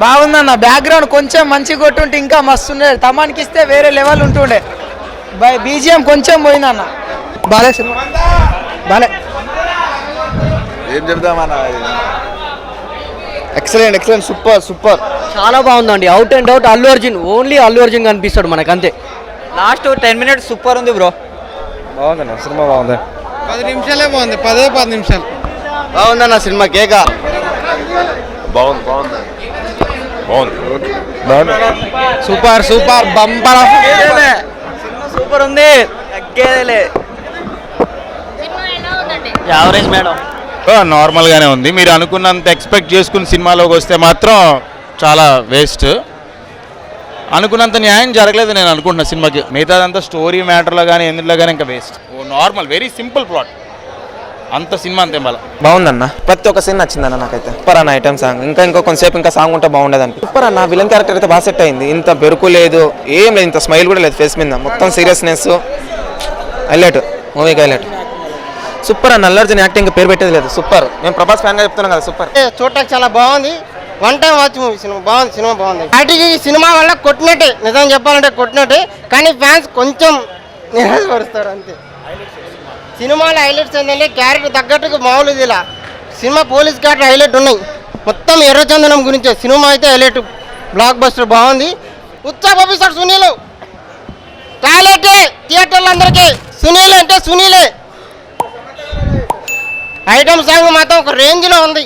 బాగుందన్న. బ్యాక్గ్రౌండ్ కొంచెం మంచి కొట్టుంటే ఇంకా మస్తు ఉండే. తమానికి ఇస్తే వేరే లెవెల్ ఉంటుండే. బీజిఎం కొంచెం పోయిందన్న. బాలే సినిమా బాలే. ఏం చెప్దామన్నా, ఎక్సలెంట్ ఎక్సలెంట్ సూపర్ సూపర్. చాలా బాగుందండి. Out and out Allu Arjun, only Allu Arjun కనిపిస్తాడు మనకు అంతే. లాస్ట్ 10 minutes సూపర్ ఉంది బ్రో. బాగుందన్న సినిమా, బాగుంది. 10 నిమిషాలే బాగుంది, 10 నిమిషాలు బాగుందన్న సినిమా. కేక బాగుంది బాగుంది బాగుంది. Super super bumper. సూపర్ ఉంది, తగ్గేదేలే. Average madam. నార్మల్గానే ఉంది. మీరు అనుకున్నంత ఎక్స్పెక్ట్ చేసుకుని సినిమాలోకి వస్తే మాత్రం చాలా వేస్ట్. అనుకున్నంత న్యాయం జరగలేదు నేను అనుకుంటున్నా సినిమాకి. మిగతాదంతా స్టోరీ మ్యాటర్లో కానీ ఎందులో కానీ ఇంకా waste. Normal very simple plot, అంత సినిమా అంతే. బాగుందన్న, ప్రతి ఒక్క సీన్ నచ్చిందన్న నాకైతే. సూపర్ అన్న ఐటమ్ సాంగ్. ఇంకో కొంతసేపు ఇంకా సాంగ్ ఉంటే బాగుండేదని. సూపర్ అన్న, విలన్ క్యారెక్టర్ అయితే బాగా సెట్ అయింది. ఇంత బెరుకు లేదు, ఏం లేదు, ఇంత స్మైల్ కూడా లేదు ఫేస్ మీద. మొత్తం సీరియస్నెస్ హైలైట్, మూవీకి హైలైట్. సూపర్ అన్న, అల్లు అర్జున్ యాక్టింగ్ పేరు పెట్టేది లేదు. సూపర్. మేము ప్రభాస్ ఫ్యాన్గా చెప్తున్నాం కదా. సూపర్. చూడటానికి చాలా బాగుంది. 1 time వాచ్ మూవీ. సినిమా బాగుంది, సినిమా బాగుంది. వాటికి సినిమా వల్ల కొట్టినట్టే, నిజం చెప్పాలంటే కొట్టినట్టే. కానీ ఫ్యాన్స్ కొంచెం నిరాశపరుస్తారు అంతే. సినిమాలో హైలైట్స్ ఏంటంటే క్యారెక్టర్ తగ్గట్టుగా మామూలు ఇలా సినిమా పోలీస్ క్యారెక్టర్ హైలైట్ ఉన్నాయి. మొత్తం ఎర్రచందనం గురించే సినిమా అయితే హైలైట్. బ్లాక్ బస్టర్ బాగుంది. ఉత్సాహ పంపిస్తాడు సునీల్. టాయిలెటే థియేటర్లు అందరికీ. సునీల్ అంటే సునీలే. ఐటమ్ సాంగ్ మాత్రం ఒక రేంజ్లో ఉంది.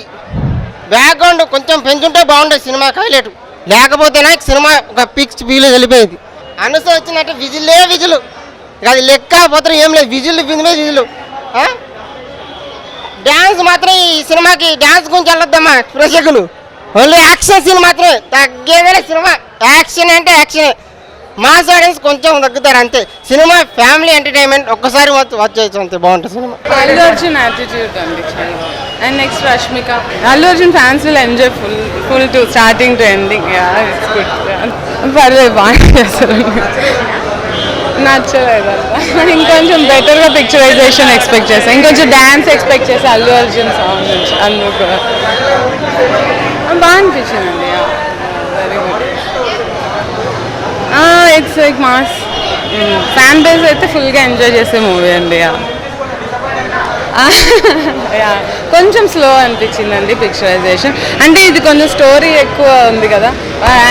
బ్యాక్గ్రౌండ్ కొంచెం పెంచుంటే బాగుండే సినిమాకి హైలైట్. లేకపోతేనే సినిమా ఒక పిక్స్ ఫీల్ వెళ్ళిపోయింది. అనుస వచ్చినట్టు విజిలే విజులు, అది లెక్క పోతే ఏం లేదు. విజులు విజులు. డ్యాన్స్ మాత్రం ఈ సినిమాకి డ్యాన్స్ గురించి వెళ్ళొద్దమ్మా ప్రేక్షకులు. ఓన్లీ యాక్షన్ సీన్ మాత్రమే తగ్గేదే సినిమా. యాక్షన్ అంటే యాక్షనే. మాస్ ఆడియన్స్ కొంచెం తగ్గుతారు అంతే. సినిమా ఫ్యామిలీ ఎంటర్టైన్మెంట్, ఒక్కసారి వాచ్ చేయొచ్చు అంతే. బాగుంటుంది సినిమా. అల్లు అర్జున్ యాటిట్యూడ్ అండి చాలా. And next Rashmika. Allu Arjun fans will enjoy full to starting to ending. పర్లేదు, బాగా చేస్తారు. నచ్చలేదు అంతా. ఇంకొంచెం బెటర్గా పిక్చరైజేషన్ ఎక్స్పెక్ట్ చేస్తాను. ఇంకొంచెం డ్యాన్స్ ఎక్స్పెక్ట్ చేస్తాను అల్లు అర్జున్ సాంగ్ నుంచి. అందుకు బాగా అనిపించిందండి. Very good. It's like mass. Fan base అయితే ఫుల్గా ఎంజాయ్ చేసే మూవీ అండి. కొంచెం స్లో అనిపించిందండి పిక్చరైజేషన్. అంటే ఇది కొంచెం స్టోరీ ఎక్కువ ఉంది కదా,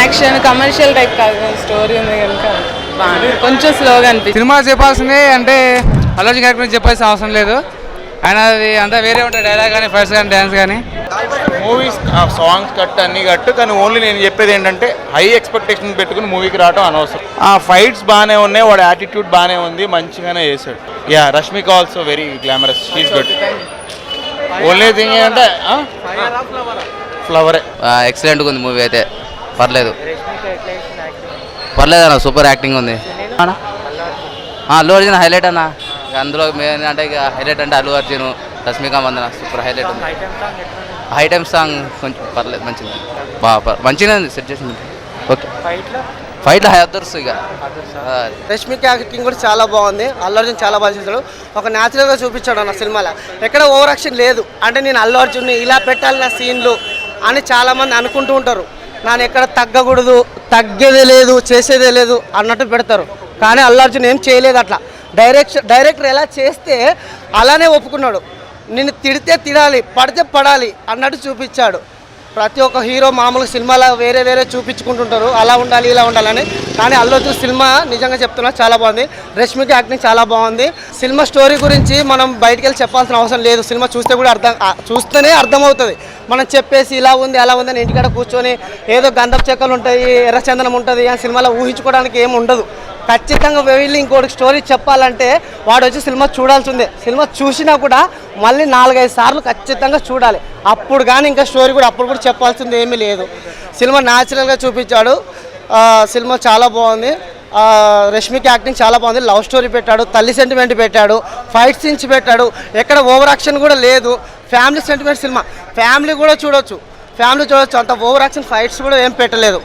యాక్షన్ కమర్షియల్ టైప్ కాదు, స్టోరీ ఉంది కనుక బాగా కొంచెం స్లోగా అనిపించింది. సినిమా చెప్పాల్సిందే అంటే అల్లు అర్జున్ క్యారెక్టర్ గురించి చెప్పాల్సిన అవసరం లేదు. ఆయన అది అంతా వేరే ఉంటుంది. డైలాగ్ కానీ, ఫైట్స్ కానీ, డ్యాన్స్ కానీ. మూవీస్ సాంగ్స్ కట్ అన్ని కట్టు, కానీ ఓన్లీ నేను చెప్పేది ఏంటంటే హై ఎక్స్పెక్టేషన్ పెట్టుకుని మూవీకి రావడం అనవసరం. ఆ ఫైట్స్ బాగానే ఉన్నాయి, వాడు యాటిట్యూడ్ బాగానే ఉంది, మంచిగానే చేశాడు. Yeah, Rashmika also very glamorous, she is good. Only thing ఏంటంటే ఫ్లవరే. ఎక్సలెంట్గా ఉంది మూవీ అయితే, పర్లేదు అన్న, సూపర్ యాక్టింగ్ ఉంది. అల్లు అర్జున్ హైలైట్ అన్న. అందులో మెయిన్ అంటే ఇక హైలైట్ అంటే అల్లు అర్జున్, రష్మిక మందన సూపర్ హైలైట్ ఉంది. ఐటమ్ సాంగ్ కొంచెం పర్లేదు, మంచిది, మంచిగా ఉంది, సెట్ చేసింది. ఓకే. ఫైట్లో అదర్స్ ఇక. రష్మిక యాక్టింగ్ కూడా చాలా బాగుంది. అల్లు అర్జున్ చాలా బాగా చేశాడు. ఒక న్యాచురల్గా చూపించాడు అన్న సినిమాలో. ఎక్కడ ఓవర్ యాక్షన్ లేదు. అంటే నేను అల్లు అర్జున్ని ఇలా పెట్టాలి నా సీన్లు అని చాలామంది అనుకుంటూ ఉంటారు. నన్ను ఎక్కడ తగ్గకూడదు, తగ్గేదే లేదు, చేసేదే లేదు అన్నట్టు పెడతారు. కానీ అల్లు అర్జున్ ఏం చేయలేదు అట్లా. డైరెక్టర్ ఎలా చేస్తే అలానే ఒప్పుకున్నాడు. నిన్ను తిడితే తిడాలి, పడితే పడాలి అన్నట్టు చూపించాడు. ప్రతి ఒక్క హీరో మామూలుగా సినిమాలో వేరే వేరే చూపించుకుంటుంటారు, అలా ఉండాలి ఇలా ఉండాలని. కానీ అల్లు అర్జున్ సినిమా నిజంగా చెప్తున్నా చాలా బాగుంది. రష్మిక యాక్టింగ్ చాలా బాగుంది. సినిమా స్టోరీ గురించి మనం బయటికి వెళ్ళి చెప్పాల్సిన అవసరం లేదు. సినిమా చూస్తేనే అర్థమవుతుంది. మనం చెప్పేసి ఇలా ఉంది అలా ఉంది అని ఇంటికాడ కూర్చొని ఏదో గంధపు చెక్కలు ఉంటాయి, ఎర్రచందనం ఉంటుంది అని సినిమాలో ఊహించుకోవడానికి ఏమి ఉండదు. ఖచ్చితంగా వెళ్ళి ఇంకోటి స్టోరీ చెప్పాలంటే వాడు వచ్చి సినిమా చూడాల్సిందే. సినిమా చూసినా కూడా మళ్ళీ 4-5 సార్లు ఖచ్చితంగా చూడాలి. అప్పుడు కానీ ఇంకా స్టోరీ కూడా అప్పుడు కూడా చెప్పాల్సింది ఏమీ లేదు. సినిమా న్యాచురల్గా చూపించాడు. సినిమా చాలా బాగుంది. రష్మిక యాక్టింగ్ చాలా బాగుంది. లవ్ స్టోరీ పెట్టాడు, తల్లి సెంటిమెంట్ పెట్టాడు, ఫైట్ సీన్స్ పెట్టాడు. ఎక్కడ ఓవర్ యాక్షన్ కూడా లేదు. ఫ్యామిలీ సెంటిమెంట్ సినిమా, ఫ్యామిలీ కూడా చూడొచ్చు, అంత ఓవర్ యాక్షన్ ఫైట్స్ కూడా ఏం పెట్టలేదు.